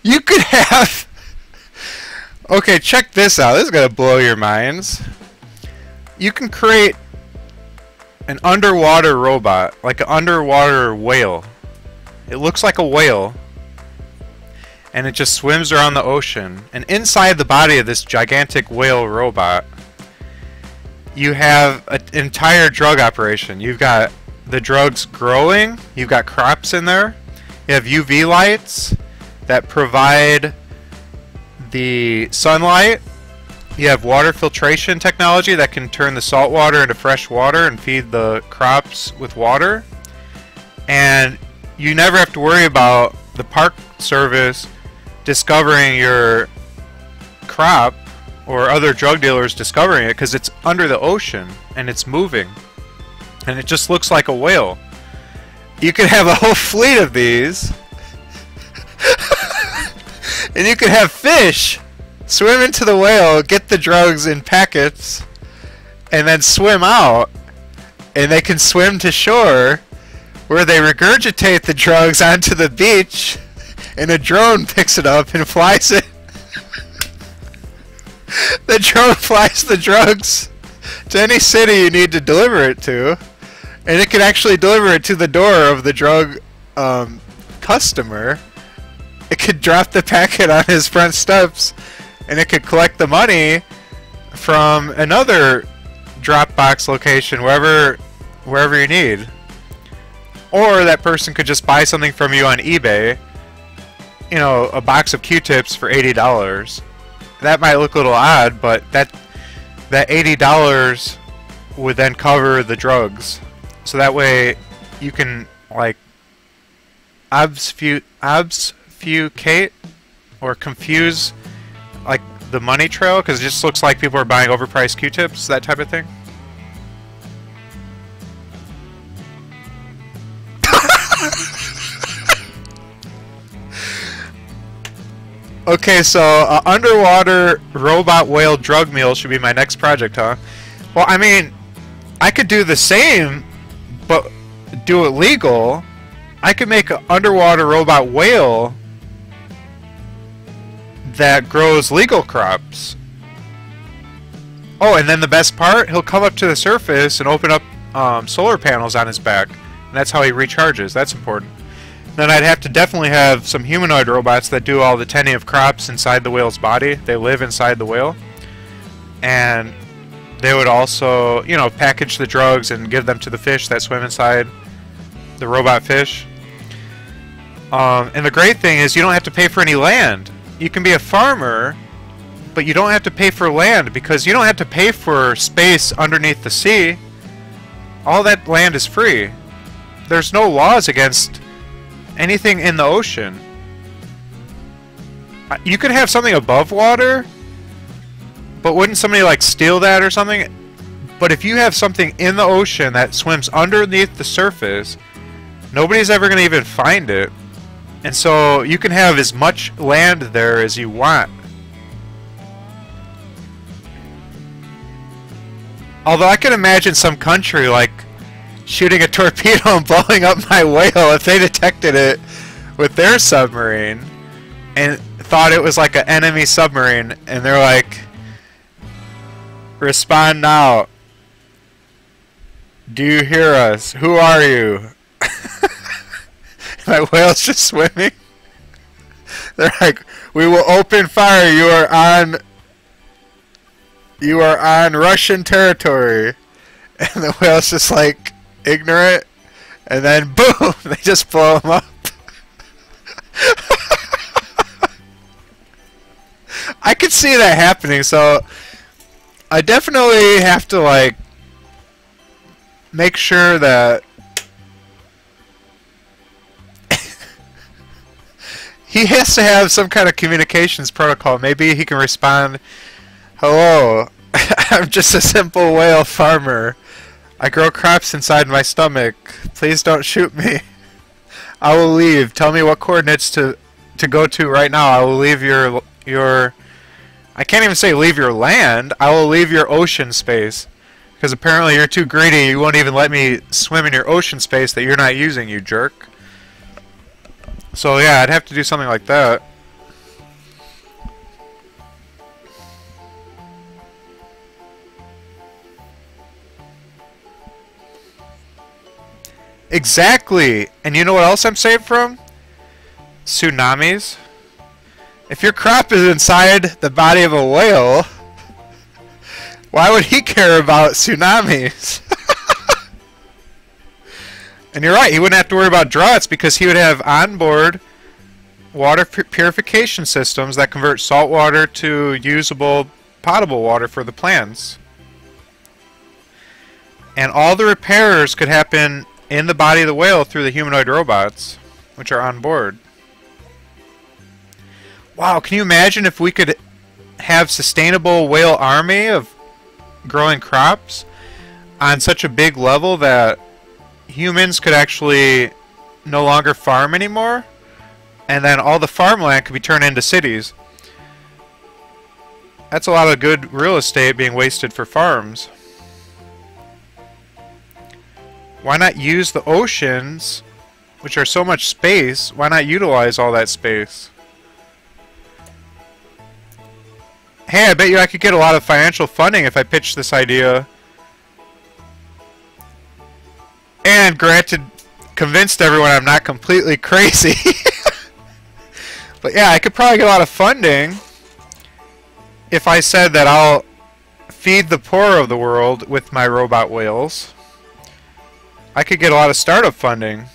You could have... Okay, check this out. This is gonna blow your minds. You can create an underwater robot, like an underwater whale. It looks like a whale, and it just swims around the ocean. And inside the body of this gigantic whale robot, you have an entire drug operation. You've got the drugs growing, you've got crops in there, you have UV lights that provide the sunlight, you have water filtration technology that can turn the salt water into fresh water and feed the crops with water, and you never have to worry about the park service discovering your crop or other drug dealers discovering it, because it's under the ocean and it's moving and it just looks like a whale. You could have a whole fleet of these and you could have fish swim into the whale, get the drugs in packets, and then swim out, and they can swim to shore where they regurgitate the drugs onto the beach, and a drone picks it up and flies it. The drone flies the drugs to any city you need to deliver it to, and it can actually deliver it to the door of the drug customer. It could drop the packet on his front steps, and it could collect the money from another Dropbox location wherever you need. Or that person could just buy something from you on eBay, you know, a box of Q-tips for $80. That might look a little odd, but that $80 would then cover the drugs. So that way you can, like, obfuscate or confuse, like, the money trail, because it just looks like people are buying overpriced Q-tips, that type of thing. Okay, so underwater robot whale drug mule should be my next project, huh? Well, I mean, I could do the same, but do it legal. I could make an underwater robot whale that grows legal crops. Oh, and then the best part, he'll come up to the surface and open up solar panels on his back. And that's how he recharges. That's important. Then I'd have to definitely have some humanoid robots that do all the tending of crops inside the whale's body. They live inside the whale. And they would also, you know, package the drugs and give them to the fish that swim inside the robot fish. And the great thing is you don't have to pay for any land. You can be a farmer, but you don't have to pay for land, because you don't have to pay for space underneath the sea. All that land is free. There's no laws against anything in the ocean. You could have something above water, but wouldn't somebody like steal that or something? But if you have something in the ocean that swims underneath the surface, nobody's ever going to even find it. And so you can have as much land there as you want. Although I can imagine some country like shooting a torpedo and blowing up my whale if they detected it with their submarine and thought it was like an enemy submarine, and they're like, respond now. Do you hear us? Who are you? My whale's just swimming. They're like, we will open fire. You are on Russian territory. And the whale's just like ignorant, and then boom, they just blow him up. I could see that happening, so I definitely have to like make sure that he has to have some kind of communications protocol. Maybe he can respond, hello, I'm just a simple whale farmer. I grow crops inside my stomach. Please don't shoot me. I will leave. Tell me what coordinates to go to right now. I will leave your I can't even say leave your land. I will leave your ocean space. Because apparently you're too greedy. You won't even let me swim in your ocean space that you're not using, you jerk. So yeah, I'd have to do something like that. Exactly. And you know what else I'm safe from? Tsunamis. If your crop is inside the body of a whale, why would he care about tsunamis? And you're right, he wouldn't have to worry about droughts because he would have onboard water purification systems that convert salt water to usable potable water for the plants. And all the repairs could happen in the body of the whale through the humanoid robots, which are on board. Wow, can you imagine if we could have sustainable whale army of growing crops on such a big level that humans could actually no longer farm anymore, and then all the farmland could be turned into cities. That's a lot of good real estate being wasted for farms. Why not use the oceans, which are so much space? Why not utilize all that space? Hey, I bet you I could get a lot of financial funding if I pitched this idea. And granted, convinced everyone I'm not completely crazy. But yeah, I could probably get a lot of funding if I said that I'll feed the poor of the world with my robot whales. I could get a lot of startup funding.